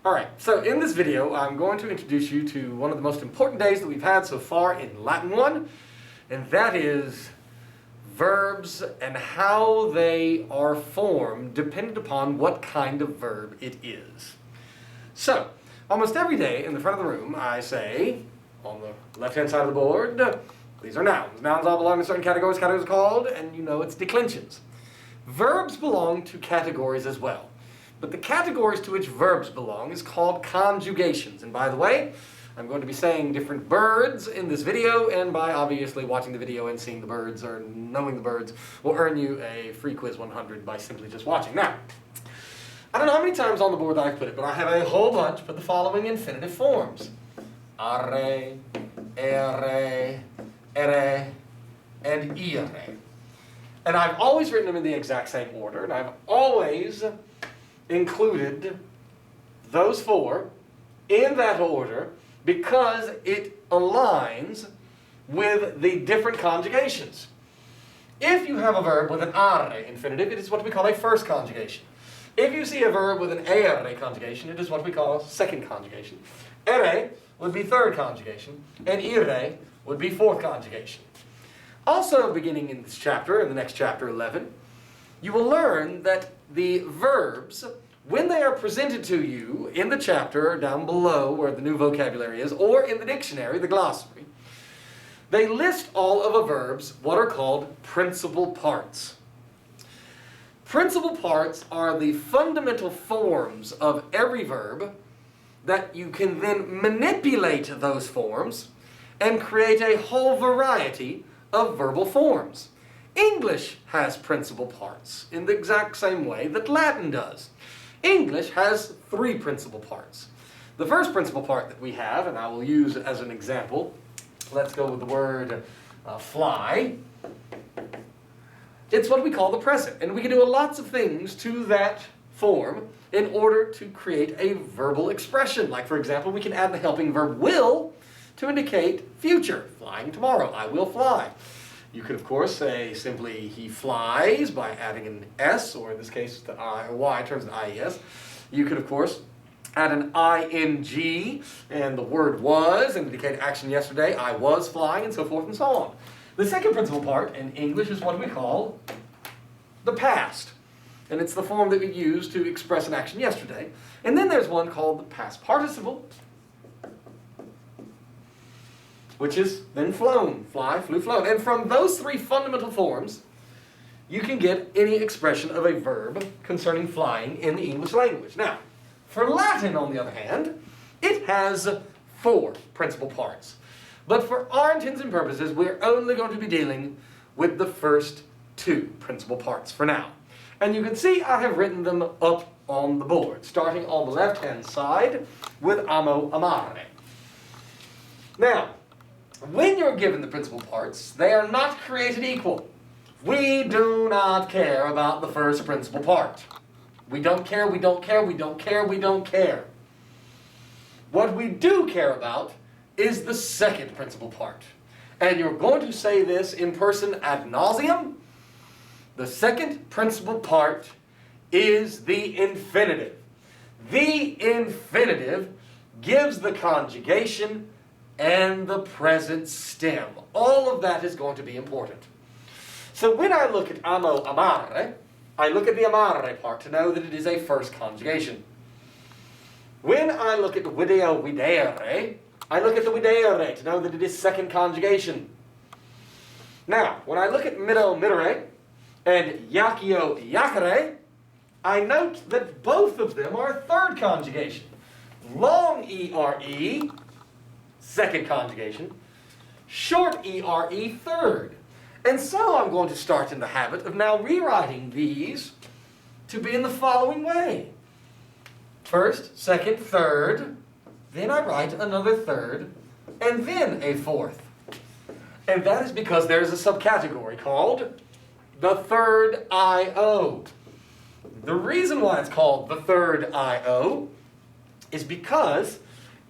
Alright, so in this video I'm going to introduce you to one of the most important days that we've had so far in Latin 1, and that is verbs and how they are formed dependent upon what kind of verb it is. So, almost every day in the front of the room I say, on the left-hand side of the board, these are nouns. Nouns all belong to certain categories. Categories are called, and you know it's declensions. Verbs belong to categories as well. But the categories to which verbs belong is called conjugations. And by the way, I'm going to be saying different birds in this video, and by obviously watching the video and seeing the birds or knowing the birds will earn you a free quiz 100 by simply just watching. Now, I don't know how many times on the board I've put it, but I have a whole bunch with the following infinitive forms. Are, ere, ere, and ire. And I've always written them in the exact same order, and I've always included those four in that order because it aligns with the different conjugations. If you have a verb with an are infinitive, it is what we call a first conjugation. If you see a verb with an ere conjugation, it is what we call a second conjugation. Ere would be third conjugation, and ire would be fourth conjugation. Also beginning in this chapter, in the next chapter 11, you will learn that the verbs, when they are presented to you in the chapter down below where the new vocabulary is, or in the dictionary, the glossary, they list all of a verb's what are called principal parts. Principal parts are the fundamental forms of every verb that you can then manipulate those forms and create a whole variety of verbal forms. English has principal parts in the exact same way that Latin does. English has three principal parts. The first principal part that we have, and I will use as an example, let's go with the word fly. It's what we call the present, and we can do lots of things to that form in order to create a verbal expression. Like, for example, we can add the helping verb will to indicate future, flying tomorrow, I will fly. You could, of course, say simply he flies by adding an S, or in this case, the I or Y turns to IES. You could, of course, add an ing and the word was and indicate action yesterday, I was flying, and so forth and so on. The second principal part in English is what we call the past. And it's the form that we use to express an action yesterday. And then there's one called the past participle, which is then flown, fly, flew, flown. And from those three fundamental forms, you can get any expression of a verb concerning flying in the English language. Now, for Latin, on the other hand, it has four principal parts. But for our intents and purposes, we're only going to be dealing with the first two principal parts for now. And you can see I have written them up on the board, starting on the left-hand side with amo, amare. Now, when you're given the principal parts, they are not created equal. We do not care about the first principal part. We don't care, we don't care, we don't care, we don't care. What we do care about is the second principal part. And you're going to say this in person ad nauseum. The second principal part is the infinitive. The infinitive gives the conjugation and the present stem. All of that is going to be important. So when I look at amo, amare, I look at the amare part to know that it is a first conjugation. When I look at video, videre, I look at the videre to know that it is second conjugation. Now, when I look at mido, midere, and yakio, yakare, I note that both of them are third conjugation. Long ere, second conjugation, short ere, third. And so I'm going to start in the habit of now rewriting these to be in the following way. First, second, third, then I write another third, and then a fourth. And that is because there is a subcategory called the third IO. The reason why it's called the third IO is because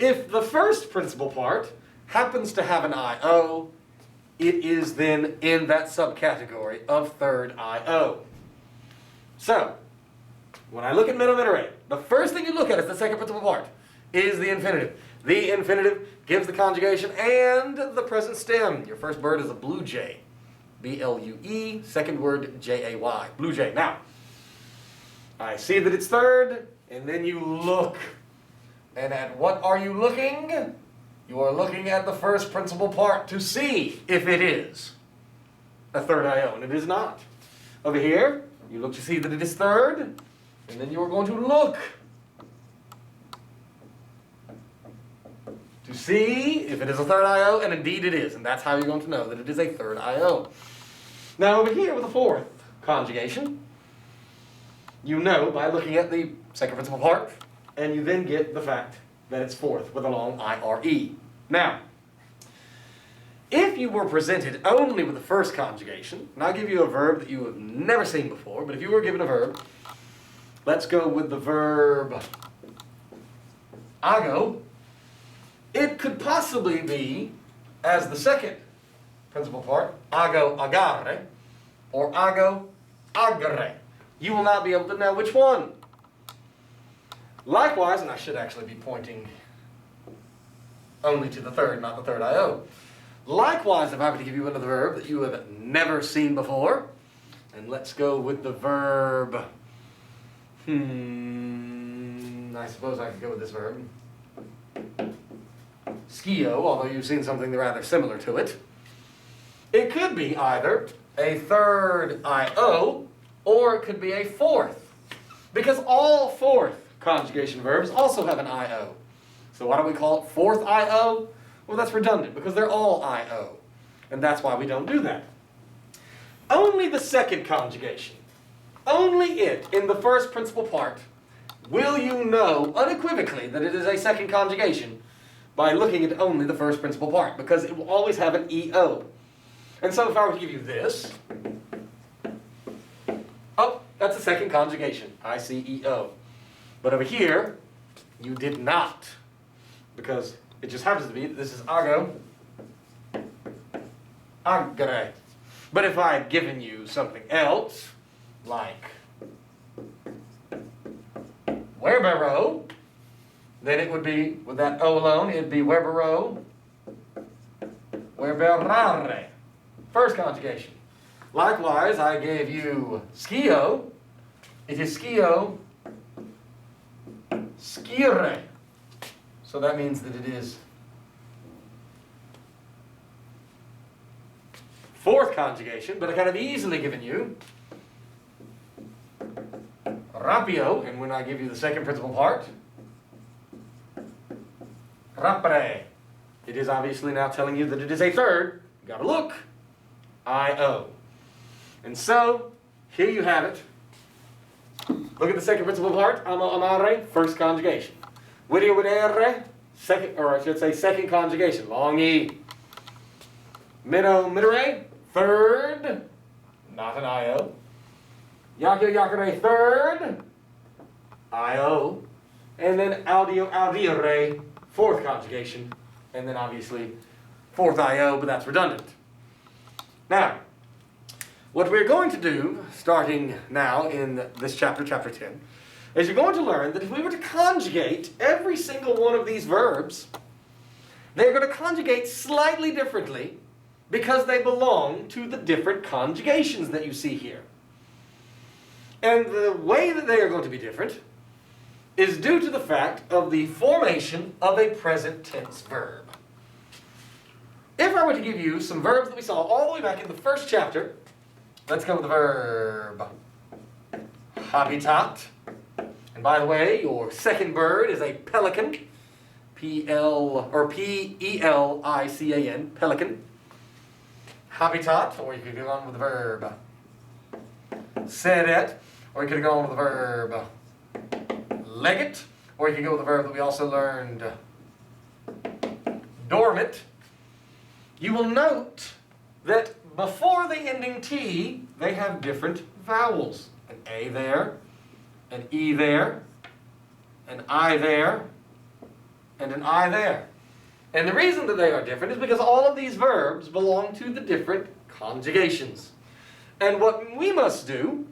if the first principal part happens to have an IO, it is then in that subcategory of third IO. So, when I look at middle iterate, the first thing you look at is the second principal part, is the infinitive. The infinitive gives the conjugation and the present stem. Your first bird is a blue jay. B-L-U-E, second word J-A-Y, blue jay. Now, I see that it's third, and then you look. And at what are you looking? You are looking at the first principal part to see if it is a third IO, and it is not. Over here, you look to see that it is third, and then you are going to look to see if it is a third IO, and indeed it is, and that's how you're going to know that it is a third IO. Now over here with the fourth conjugation, you know by looking at the second principal part, and you then get the fact that it's fourth with a long I-R-E. Now, if you were presented only with the first conjugation, and I'll give you a verb that you have never seen before, but if you were given a verb, let's go with the verb ago, it could possibly be as the second principal part, ago agare, or ago agere. You will not be able to know which one. Likewise, and I should actually be pointing only to the third, not the third IO. Likewise, if I were to give you another verb that you have never seen before, and let's go with the verb, I suppose I could go with this verb, skio, although you've seen something rather similar to it. It could be either a third IO, or it could be a fourth, because all fourth conjugation verbs also have an IO. So why don't we call it fourth IO? Well, that's redundant, because they're all IO, and that's why we don't do that. Only the second conjugation, only it in the first principal part, will you know unequivocally that it is a second conjugation by looking at only the first principal part, because it will always have an EO. And so if I were to give you this, oh, that's a second conjugation, I-C-E-O. But over here, you did not, because it just happens to be that this is ago, agere. But if I had given you something else, like werbero, then it would be, with that O alone, it'd be werbero, werberare. First conjugation. Likewise, I gave you skio. It is skio, skire. So that means that it is fourth conjugation, but I could have easily given you rapio, and when I give you the second principal part, rapre. It is obviously now telling you that it is a third. You gotta look. I-O. And so, here you have it. Look at the second principal part, amo amare, first conjugation. Video videre, second, or I should say second conjugation, long E. Mido midere, third, not an I-O. Yakio yakere, third, I-O. And then audio audire, fourth conjugation. And then obviously fourth I-O, but that's redundant. Now, what we're going to do, starting now in this chapter, chapter 10, is you're going to learn that if we were to conjugate every single one of these verbs, they're going to conjugate slightly differently because they belong to the different conjugations that you see here. And the way that they are going to be different is due to the fact of the formation of a present tense verb. If I were to give you some verbs that we saw all the way back in the first chapter, let's go with the verb habitat. And by the way, your second bird is a pelican, P-E-L-I-C-A-N, pelican. Habitat, or you could go on with the verb sedet, or you could go on with the verb legate, or you could go with the verb that we also learned, dormant. You will note that before the ending T, they have different vowels. An A there, an E there, an I there, and an I there. And the reason that they are different is because all of these verbs belong to the different conjugations. And what we must do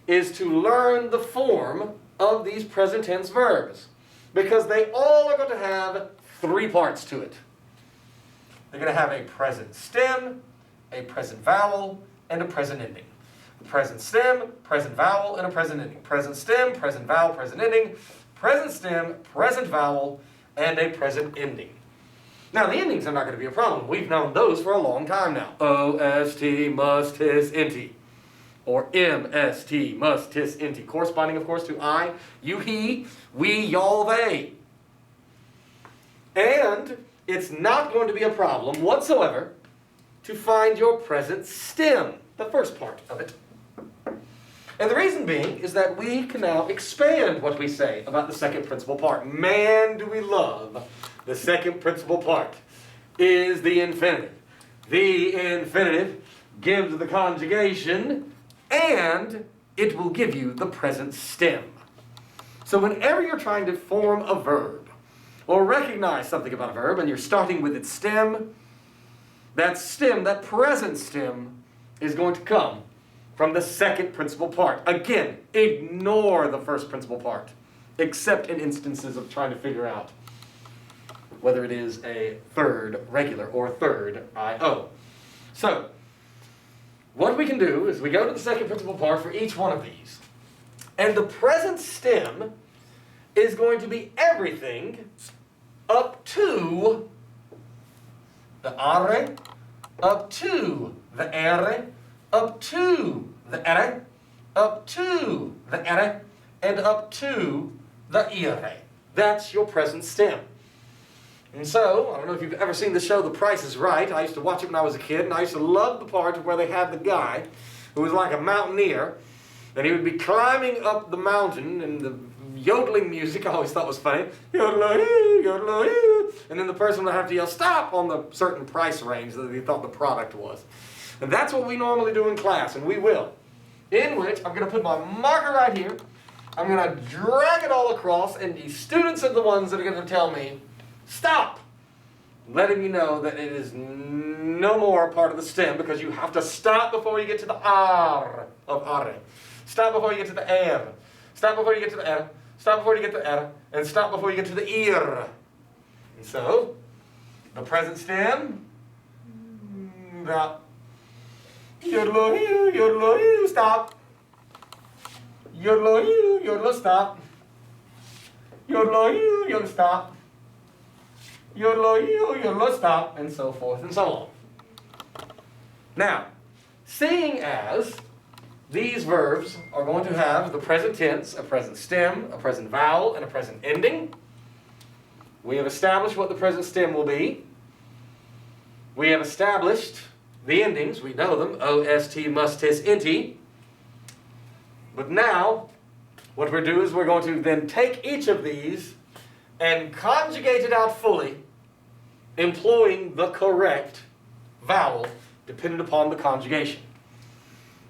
is to learn the form of these present tense verbs, because they all are going to have three parts to it. They're going to have a present stem, a present vowel, and a present ending. Present stem, present vowel, and a present ending. Present stem, present vowel, present ending. Present stem, present vowel, and a present ending. Now, the endings are not going to be a problem. We've known those for a long time now. O-S-T, must, tis, inty. Or M-S-T, must, tis, inty. Corresponding, of course, to I, you, he, we, y'all, they. And it's not going to be a problem whatsoever to find your present stem, the first part of it. And the reason being is that we can now expand what we say about the second principal part. Man, do we love the second principal part is the infinitive. The infinitive gives the conjugation, and it will give you the present stem. So whenever you're trying to form a verb, or recognize something about a verb, and you're starting with its stem, that present stem, is going to come from the second principal part. Again, ignore the first principal part, except in instances of trying to figure out whether it is a third regular or third I-O. So, what we can do is we go to the second principal part for each one of these. And the present stem is going to be everything up to the are, up to the ere, up to the ere, up to the ere, and up to the ire. That's your present stem. And so, I don't know if you've ever seen the show The Price is Right. I used to watch it when I was a kid, and I used to love the part where they had the guy who was like a mountaineer, and he would be climbing up the mountain, and the yodeling music I always thought was funny. Yodel-o-hee, yodel-o-hee. And then the person would have to yell, stop, on the certain price range that he thought the product was. And that's what we normally do in class, and we will. In which, I'm going to put my marker right here, I'm going to drag it all across, and the students are the ones that are going to tell me, stop! Letting you know that it is no more part of the stem, because you have to stop before you get to the ar of are. Stop before you get to the er. Stop before you get to the er. Stop before you get to the er. And stop before you get to the ir. And so, the present stem, the yodel-o-hee, yodel-o-hee, stop. Yodel-o-hee, yodel, stop. Yodel-o-hee, yodel, stop. Yodel-o-hee, yodel, stop, and so forth and so on. Now, seeing as these verbs are going to have the present tense, a present stem, a present vowel, and a present ending, we have established what the present stem will be. We have established the endings. We know them. O-S-T, must, tis, inty. But now, what we're doing is we're going to then take each of these and conjugate it out fully, employing the correct vowel dependent upon the conjugation.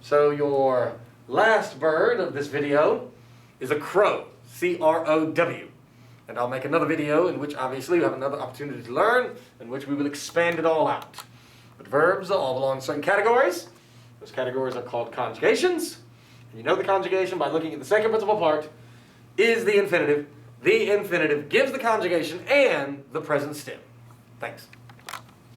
So your last bird of this video is a crow, C-R-O-W. And I'll make another video in which obviously you have another opportunity to learn, in which we will expand it all out. But verbs all belong to certain categories. Those categories are called conjugations. And you know the conjugation by looking at the second principal part is the infinitive. The infinitive gives the conjugation and the present stem. Thanks.